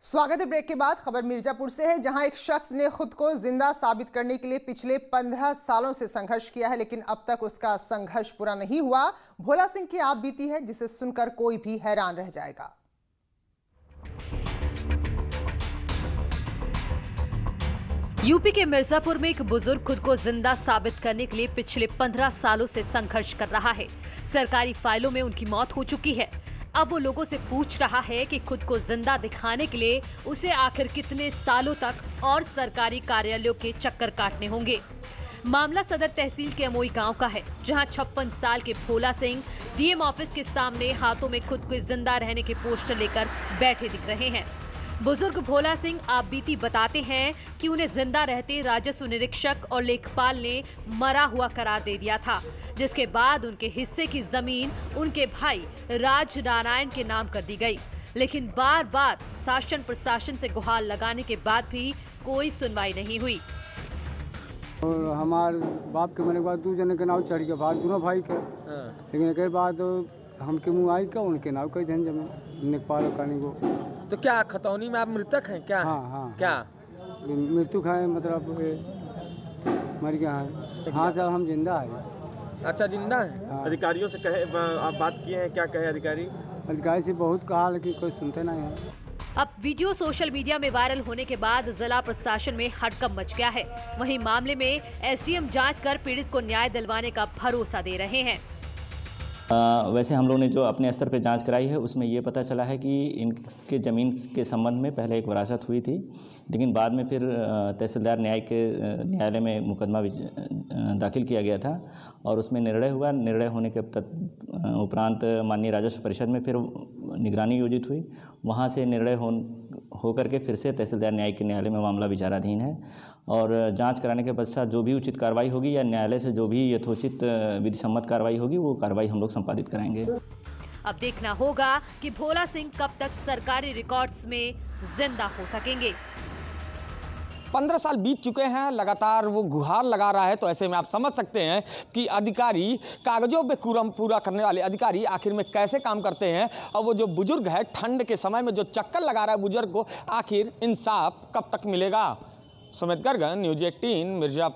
स्वागत है। ब्रेक के बाद खबर मिर्जापुर से है, जहां एक शख्स ने खुद को जिंदा साबित करने के लिए पिछले 15 सालों से संघर्ष किया है, लेकिन अब तक उसका संघर्ष पूरा नहीं हुआ। भोला सिंह की आप बीती है, जिसे सुनकर कोई भी हैरान रह जाएगा। यूपी के मिर्जापुर में एक बुजुर्ग खुद को जिंदा साबित करने के लिए पिछले 15 सालों से संघर्ष कर रहा है। सरकारी फाइलों में उनकी मौत हो चुकी है। अब वो लोगों से पूछ रहा है कि खुद को जिंदा दिखाने के लिए उसे आखिर कितने सालों तक और सरकारी कार्यालयों के चक्कर काटने होंगे। मामला सदर तहसील के अमोई गांव का है, जहां 56 साल के भोला सिंह डीएम ऑफिस के सामने हाथों में खुद को जिंदा रहने के पोस्टर लेकर बैठे दिख रहे हैं। बुजुर्ग भोला सिंह आप बीती बताते हैं कि उन्हें जिंदा रहते राजस्व निरीक्षक और लेखपाल ने मरा हुआ करार दे दिया था, जिसके बाद उनके हिस्से की जमीन उनके भाई राज नारायण के नाम कर दी गई। लेकिन बार बार शासन प्रशासन से गुहार लगाने के बाद भी कोई सुनवाई नहीं हुई। हमारे बाप के मरने के बाद 2 जने के नाव चढ़ गया, भाई दोनों भाई के। लेकिन एक बाद हमके मुँह आई का उनके नाव कई धन जमीन लेखपाल कानी को। तो क्या खतौनी में आप मृतक हैं क्या? हाँ। क्या मृत्यु खाए मतलब मर गया है। हाँ साहब, हम जिंदा है। अच्छा, जिंदा है। हाँ। अधिकारियों से कहे, आप बात किए हैं, क्या कहे अधिकारी? अधिकारी से बहुत कहा, लेकिन कोई सुनते नहीं है। अब वीडियो सोशल मीडिया में वायरल होने के बाद जिला प्रशासन में हड़कंप मच गया है। वहीं मामले में एसडीएम जांच कर पीड़ित को न्याय दिलवाने का भरोसा दे रहे हैं। वैसे हम लोग ने जो अपने स्तर पे जांच कराई है, उसमें ये पता चला है कि इनके ज़मीन के संबंध में पहले एक वरासत हुई थी, लेकिन बाद में फिर तहसीलदार न्यायालय में मुकदमा दाखिल किया गया था और उसमें निर्णय हुआ। निर्णय होने के उपरांत माननीय राजस्व परिषद में फिर निगरानी योजित हुई। वहाँ से निर्णय हो करके फिर से तहसीलदार न्यायालय में मामला विचाराधीन है और जांच कराने के पश्चात जो भी उचित कार्रवाई होगी या न्यायालय से जो भी यथोचित विधि सम्मत कार्रवाई होगी, वो कार्रवाई हम लोग संपादित कराएंगे। अब देखना होगा कि भोला सिंह कब तक सरकारी रिकॉर्ड्स में जिंदा हो सकेंगे। 15 साल बीत चुके हैं, लगातार वो गुहार लगा रहा है। तो ऐसे में आप समझ सकते हैं कि अधिकारी, कागजों पे कुरम पूरा करने वाले अधिकारी आखिर में कैसे काम करते हैं। और वो जो बुजुर्ग है, ठंड के समय में जो चक्कर लगा रहा है बुजुर्ग को, आखिर इंसाफ कब तक मिलेगा। सुमित गर्ग, न्यूज़ 18 मिर्जापुर।